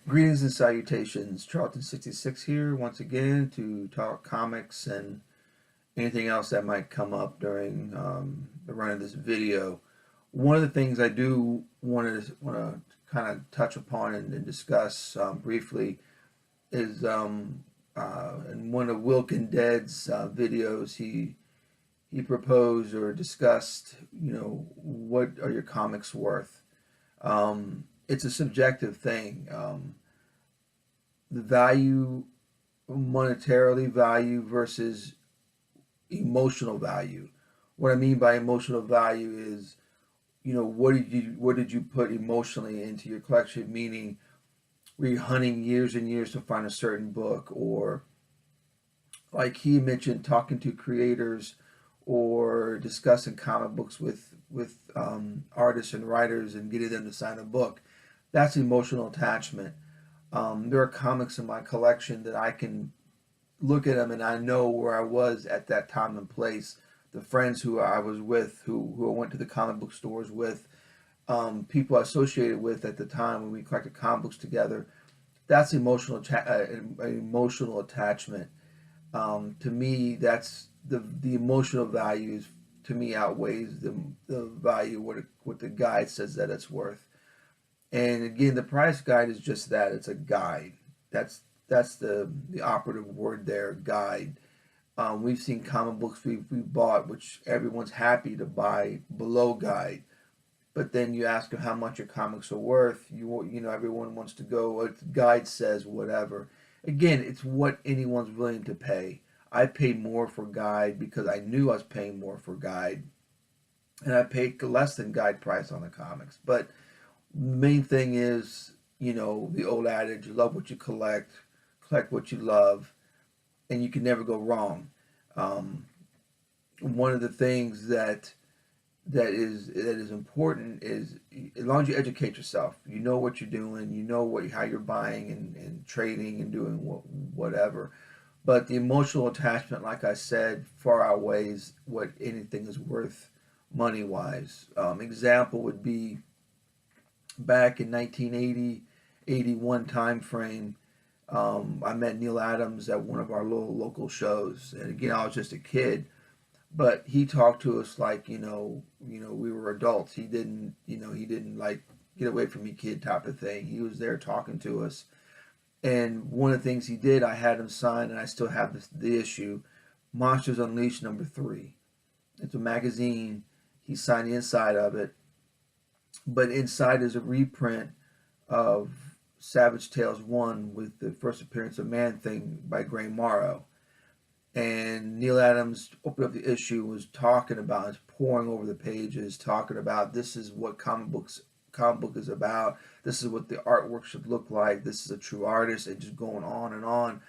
Greetings and salutations. Charlton 66 here once again to talk comics and anything else that might come up during the run of this video. One of the things I do want to kind of touch upon and discuss briefly is in one of Wilkin Dead's videos, he proposed or discussed, what are your comics worth? It's a subjective thing. The value, monetarily value versus emotional value. What I mean by emotional value is, what did you put emotionally into your collection? Meaning, were you hunting years and years to find a certain book, or like he mentioned, talking to creators or discussing comic books with artists and writers and getting them to sign a book. That's emotional attachment. There are comics in my collection that I can look at them and I know where I was at that time and place. The friends who I was with, who I went to the comic book stores with, people I associated with at the time when we collected comic books together. That's emotional attachment. To me, that's the emotional values to me outweighs the value what the guide says that it's worth. And again, the price guide is just that. It's a guide. That's the operative word there, guide. We've seen comic books we bought, which everyone's happy to buy below guide. But then you ask them how much your comics are worth. Everyone wants to go. What guide says, whatever. Again, it's what anyone's willing to pay. I paid more for guide because I knew I was paying more for guide, and I paid less than guide price on the comics. But main thing is, the old adage, love what you collect what you love, and you can never go wrong. Um, One of the things that is important is, as long as you educate yourself, you know what you're doing, you know how you're buying and trading and doing whatever. But the emotional attachment, like I said, far outweighs what anything is worth money wise. Example would be back in 1980, 81 time frame. I met Neil Adams at one of our little local shows, and again, I was just a kid, but he talked to us like we were adults. He didn't like get away from me, kid type of thing. He was there talking to us, and one of the things he did, I had him sign, and I still have the issue, Monsters Unleashed #3. It's a magazine. He signed the inside of it, but inside is a reprint of Savage Tales 1 with the first appearance of Man Thing by Gray Morrow. And Neil Adams opened up the issue, was talking about, is pouring over the pages, talking about this is what comic book is about. This is what the artwork should look like. This is a true artist, and just going on and on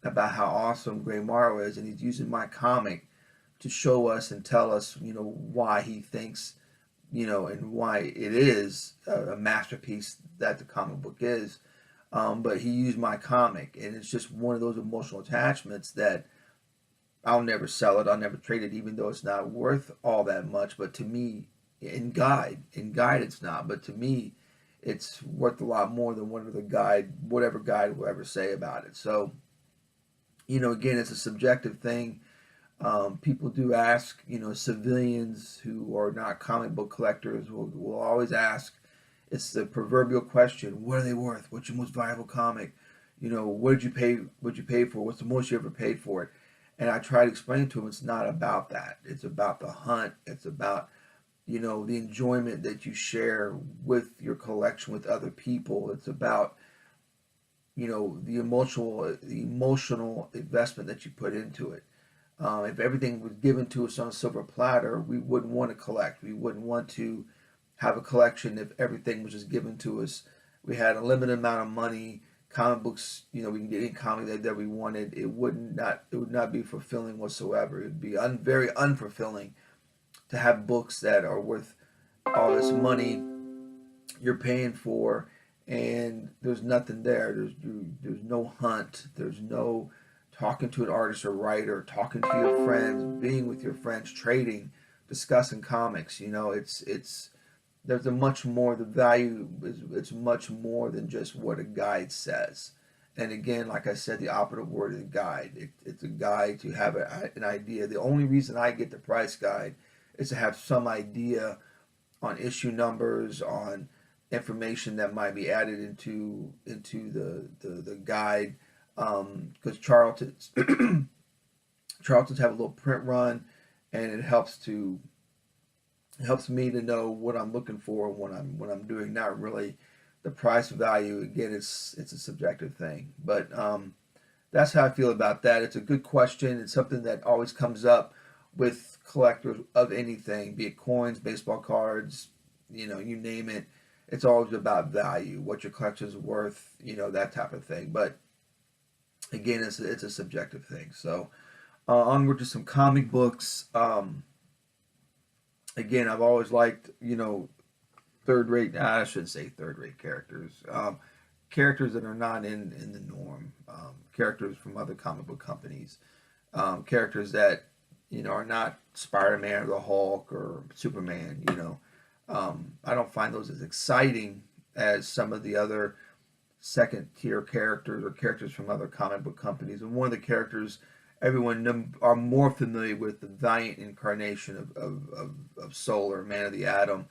about how awesome Gray Morrow is, and he's using my comic to show us and tell us, why he thinks, and why it is a masterpiece that the comic book is. But he used my comic, and it's just one of those emotional attachments that I'll never sell it. I'll never trade it, even though it's not worth all that much. But to me, in guide, it's not. But to me, it's worth a lot more than whatever guide will ever say about it. So, again, it's a subjective thing. People do ask, civilians who are not comic book collectors will always ask. It's the proverbial question: what are they worth? What's your most valuable comic? What did you pay? What you paid for? What's the most you ever paid for it? And I try to explain to them it's not about that. It's about the hunt. It's about the enjoyment that you share with your collection with other people. It's about the emotional investment that you put into it. If everything was given to us on a silver platter, we wouldn't want to collect. We wouldn't want to have a collection if everything was just given to us. We had a limited amount of money. Comic books, we can get any comic that we wanted. It would not be fulfilling whatsoever. It would be very unfulfilling to have books that are worth all this money you're paying for, and there's nothing there. There's no hunt. There's no talking to an artist or writer, talking to your friends, being with your friends, trading, discussing comics. there's a much more, the value is, it's much more than just what a guide says. And again, like I said, the operative word is guide. It's a guide to have an idea. The only reason I get the price guide is to have some idea on issue numbers, on information that might be added into the guide. Because Charlton's have a little print run, and it helps me to know what I'm looking for when I'm doing. Not really the price value. Again, it's a subjective thing, but that's how I feel about that. It's a good question. It's something that always comes up with collectors of anything, be it coins, baseball cards, you name it. It's always about value, what your collection is worth, that type of thing. But again, it's a subjective thing. So onward to some comic books. Again, I've always liked, third rate, I shouldn't say third rate characters, characters that are not in the norm, characters from other comic book companies, characters that, are not Spider-Man or the Hulk or Superman, I don't find those as exciting as some of the other second tier characters or characters from other comic book companies. And one of the characters everyone are more familiar with, the Valiant incarnation of Solar, Man of the Atom,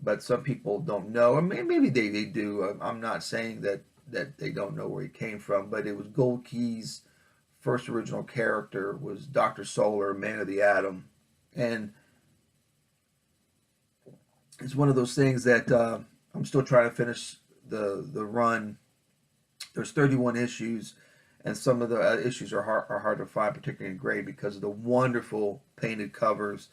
but some people don't know, or maybe they do. I'm not saying that they don't know where he came from, but it was Gold Key's first original character was Dr. Solar, Man of the Atom, and it's one of those things that I'm still trying to finish the run. There's 31 issues, and some of the issues are hard to find, particularly in grade, because of the wonderful painted covers.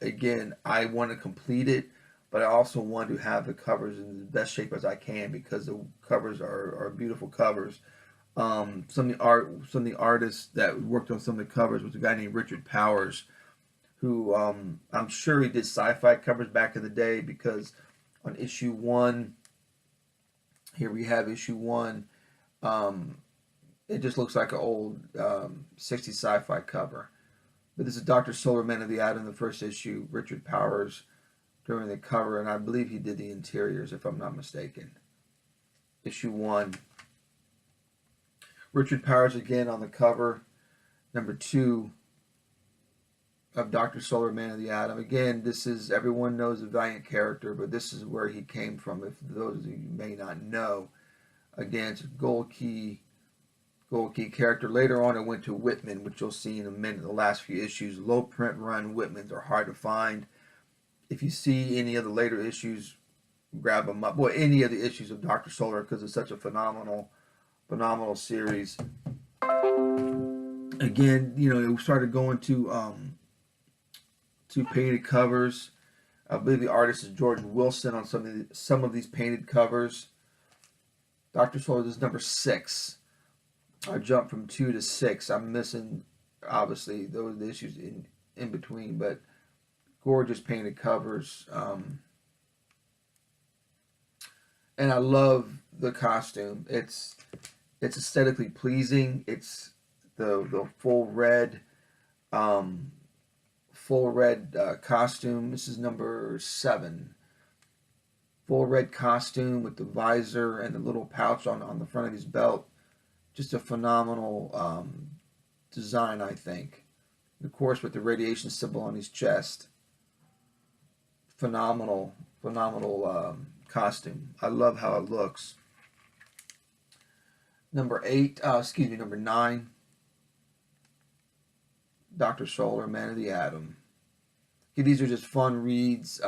Again, I want to complete it, but I also want to have the covers in the best shape as I can, because the covers are beautiful covers. Some of the artists that worked on some of the covers was a guy named Richard Powers, who I'm sure he did sci-fi covers back in the day, because on issue 1, here we have issue 1. It just looks like an old 60s sci-fi cover. But this is Dr. Solar, Man of the Atom, the first issue. Richard Powers doing the cover, and I believe he did the interiors, if I'm not mistaken. Issue 1. Richard Powers again on the cover. Number 2 of Dr. Solar, Man of the Atom. Again, this is, everyone knows the Valiant character, but this is where he came from, if those of you may not know. Again, it's a Gold Key character. Later on, it went to Whitman, which you'll see in a minute. The last few issues, low print run Whitmans are hard to find. If you see any of the later issues, grab them up. Well, any of the issues of Dr. Solar, because it's such a phenomenal series. Again, we started going to painted covers. I believe the artist is George Wilson on some of these painted covers. Dr. Solar, this is number 6. I jumped from 2 to 6. I'm missing, obviously, those issues in between, but gorgeous painted covers. And I love the costume. It's aesthetically pleasing. It's the full red costume. This is number 7. Full red costume with the visor and the little pouch on the front of his belt. Just a phenomenal design, I think. Of course, with the radiation symbol on his chest. Phenomenal costume. I love how it looks. Number 9. Dr. Solar, Man of the Atom. Okay, these are just fun reads.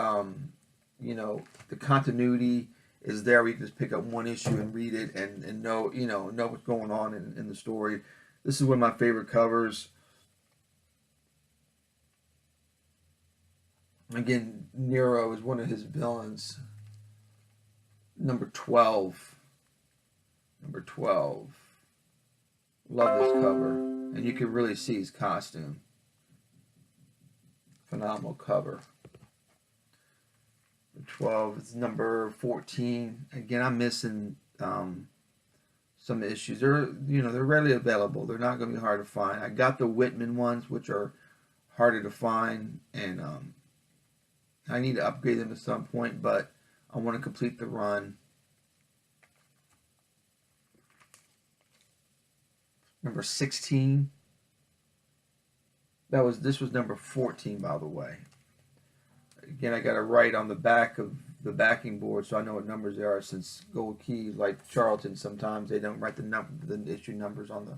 The continuity is there. We can just pick up one issue and read it and know what's going on in the story. This is one of my favorite covers. Again, Nero is one of his villains. Number 12. Love this cover. And you can really see his costume. Phenomenal cover. 12 is number 14. Again, I'm missing some issues. They're readily available. They're not going to be hard to find. I got the Whitman ones, which are harder to find, and I need to upgrade them at some point, but I want to complete the run. Number 16. This was number 14, by the way. Again, I got to write on the back of the backing board so I know what numbers they are, since Gold Keys, like Charlton, sometimes they don't write the issue numbers on the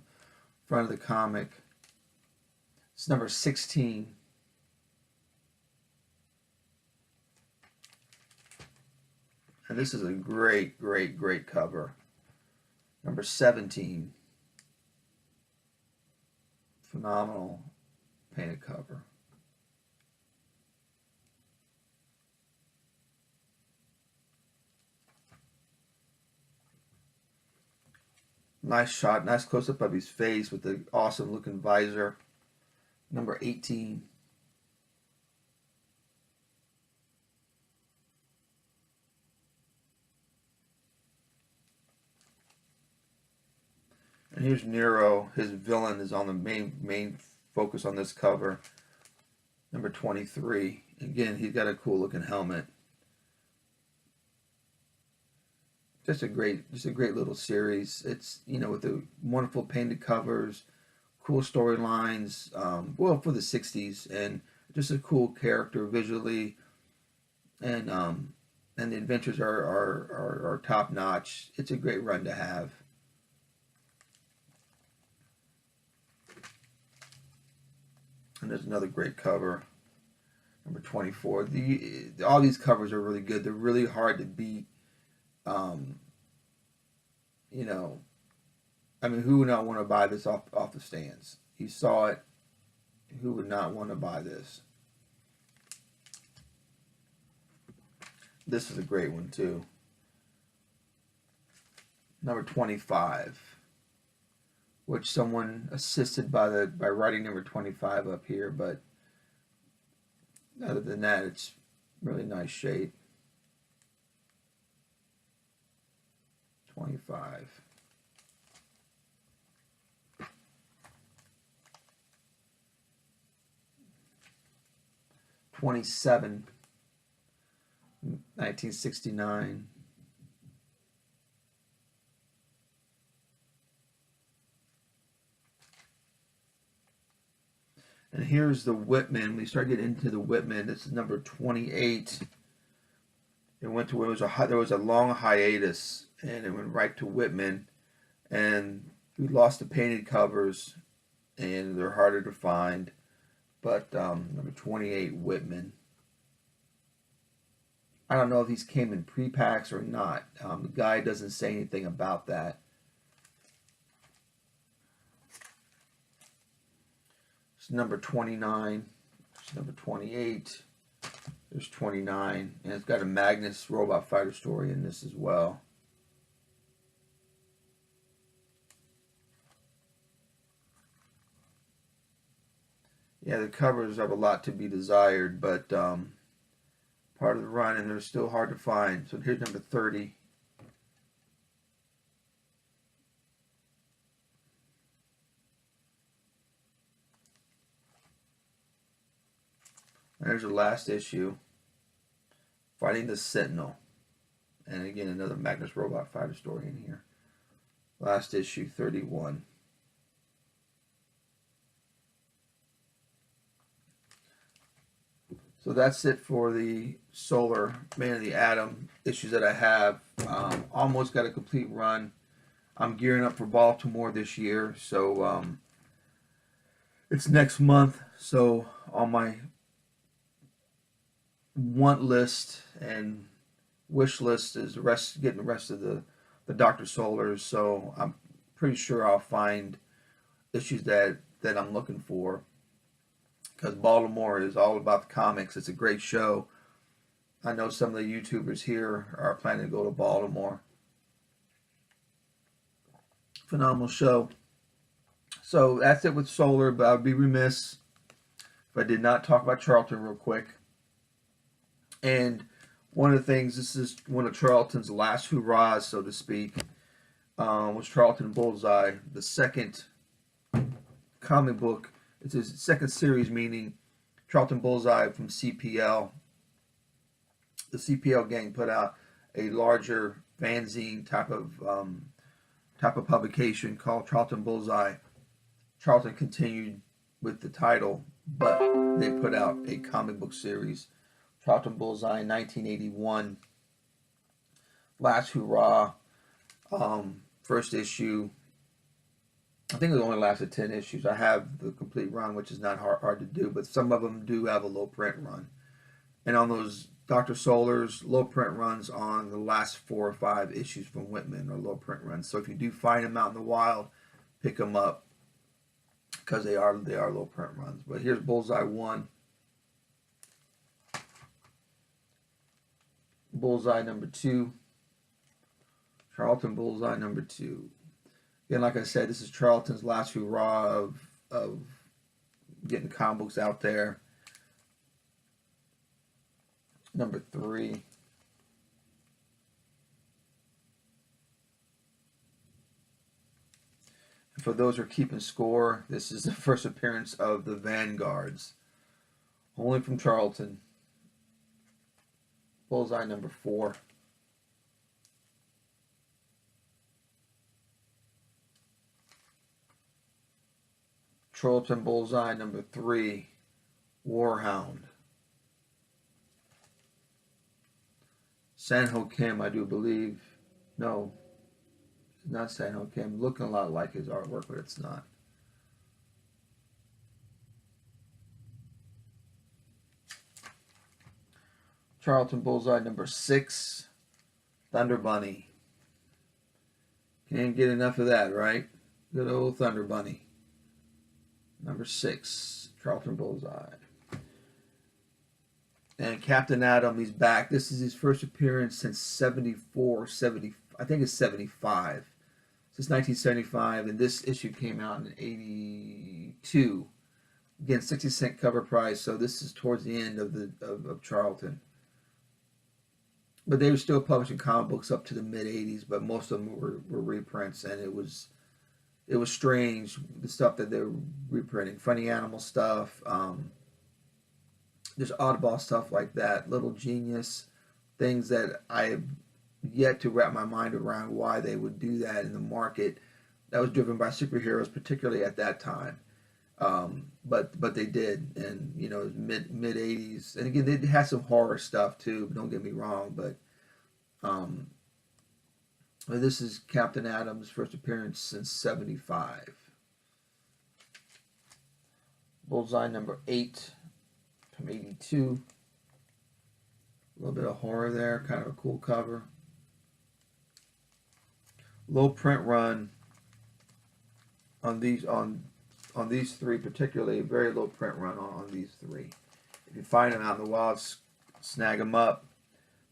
front of the comic. It's number 16. And this is a great, great, great cover. Number 17. Phenomenal painted cover. Nice shot, nice close-up of his face with the awesome looking visor. Number 18. And here's Nero. His villain is on the main focus on this cover. Number 23. Again, he's got a cool looking helmet. Just a great little series. It's, with the wonderful painted covers, cool storylines. Well, for the '60s, and just a cool character visually, and the adventures are top notch. It's a great run to have. And there's another great cover, number 24. All these covers are really good. They're really hard to beat. Who would not want to buy this off the stands? You saw it. Who would not want to buy this? This is a great one too. Number 25, which someone assisted by writing number 25 up here, but other than that, it's really nice shape. 25. 27. 1969. And here's the Whitman. We start getting into the Whitman. This is number 28. There was a long hiatus, and it went right to Whitman, and we lost the painted covers, and they're harder to find. But number 28, Whitman. I don't know if these came in pre-packs or not. The guy doesn't say anything about that. It's number 29. It's number 28. There's 29. And it's got a Magnus robot fighter story in this as well. Yeah, the covers have a lot to be desired, but part of the run, and they're still hard to find. So here's number 30. There's the last issue, Fighting the Sentinel. And again, another Magnus robot fighter story in here. Last issue, 31. So that's it for the Solar Man of the Atom issues that I have. Almost got a complete run. I'm gearing up for Baltimore this year, so it's next month. So on my want list and wish list is getting the rest of the Dr. Solars. So I'm pretty sure I'll find issues that I'm looking for, because Baltimore is all about the comics. It's a great show. I know some of the YouTubers here are planning to go to Baltimore. Phenomenal show. So that's it with Solar, but I would be remiss if I did not talk about Charlton real quick. And one of the things, this is one of Charlton's last hurrahs, so to speak, was Charlton Bullseye, the second comic book. It's his second series, meaning Charlton Bullseye from CPL. the CPL gang put out a larger fanzine type of publication called Charlton Bullseye. Charlton continued with the title, but they put out a comic book series, Charlton Bullseye 1981, Last Hurrah, first issue. I think it only lasted 10 issues. I have the complete run, which is not hard to do, but some of them do have a low print run. And on those Dr. Solar's low print runs on the last 4 or 5 issues from Whitman are low print runs. So if you do find them out in the wild, pick them up because they are low print runs. But here's Bullseye 1. Bullseye number 2. Charlton Bullseye number 2. Again, like I said, this is Charlton's last hurrah of getting comic books out there. Number 3. And for those who are keeping score, this is the first appearance of the Vanguards. Only from Charlton. Bullseye number 4. Charlton Bullseye number 3, Warhound. Sanho Kim, I do believe. No, it's not Sanho Kim. Looking a lot like his artwork, but it's not. Charlton Bullseye number 6, Thunder Bunny. Can't get enough of that, right? Good old Thunder Bunny. Number 6, Charlton Bullseye. And Captain Atom, he's back. This is his first appearance since 74, 70, I think it's 75. Since 1975, and this issue came out in 82. Again, 60-cent cover price, so this is towards the end of Charlton. But they were still publishing comic books up to the mid-80s, but most of them were reprints, and it was strange, the stuff that they were reprinting. Funny Animal stuff, just oddball stuff like that. Little Genius, things that I have yet to wrap my mind around why they would do that in the market. That was driven by superheroes, particularly at that time. But they did, and you know, mid 80s. And again, they had some horror stuff too. Don't get me wrong, but this is Captain Atom's first appearance since 75. Bullseye number 8 from 82. A little bit of horror there, kind of a cool cover. Low print run on these 3 particularly, very low print run on these 3. If you find them out in the wild, snag them up.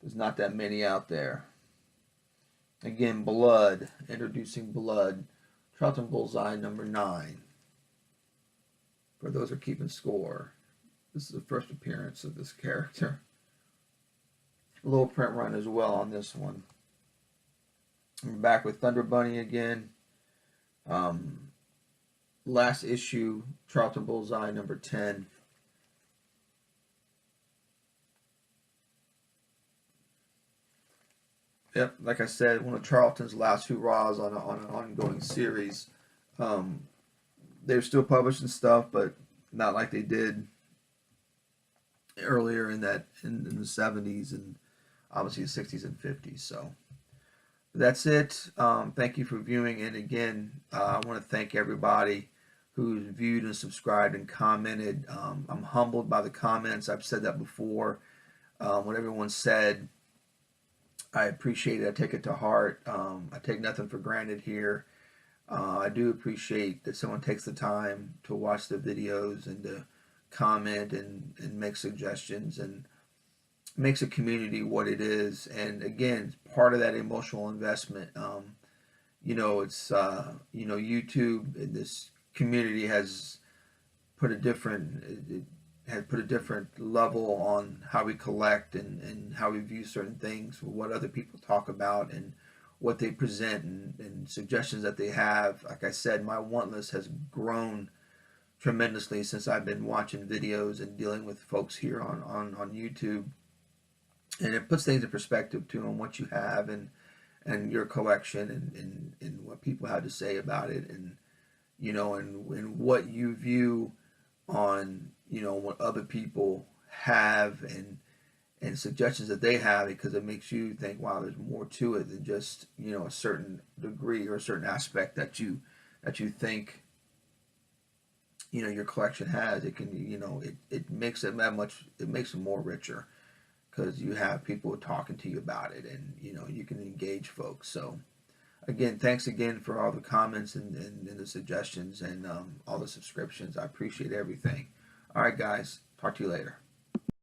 There's not that many out there. Again, Blood, introducing Blood. Charlton Bullseye number 9. For those who are keeping score, this is the first appearance of this character. Low print run as well on this one. We're back with Thunder Bunny again. Last issue, Charlton Bullseye number 10. Yep, like I said, one of Charlton's last hurrahs on an ongoing series. They're still publishing stuff, but not like they did earlier in the 70s and obviously the 60s and 50s. So that's it. Thank you for viewing, and again, I want to thank everybody who's viewed and subscribed and commented. I'm humbled by the comments. I've said that before. What everyone said, I appreciate it. I take it to heart. I take nothing for granted here. I do appreciate that someone takes the time to watch the videos and to comment and make suggestions and makes a community what it is. And again, it's part of that emotional investment. You know, it's YouTube and this community has put a different level on how we collect and how we view certain things, what other people talk about and what they present and suggestions that they have. Like I said, my want list has grown tremendously since I've been watching videos and dealing with folks here on YouTube. and it puts things in perspective too on what you have and your collection and what people have to say about it, and and what you view on what other people have and suggestions that they have, because it makes you think, wow, there's more to it than just a certain degree or a certain aspect that you think your collection has. It can it makes it that much, it makes it more richer because you have people talking to you about it, and you can engage folks. So again, thanks again for all the comments and the suggestions and all the subscriptions. I appreciate everything. All right, guys, talk to you later.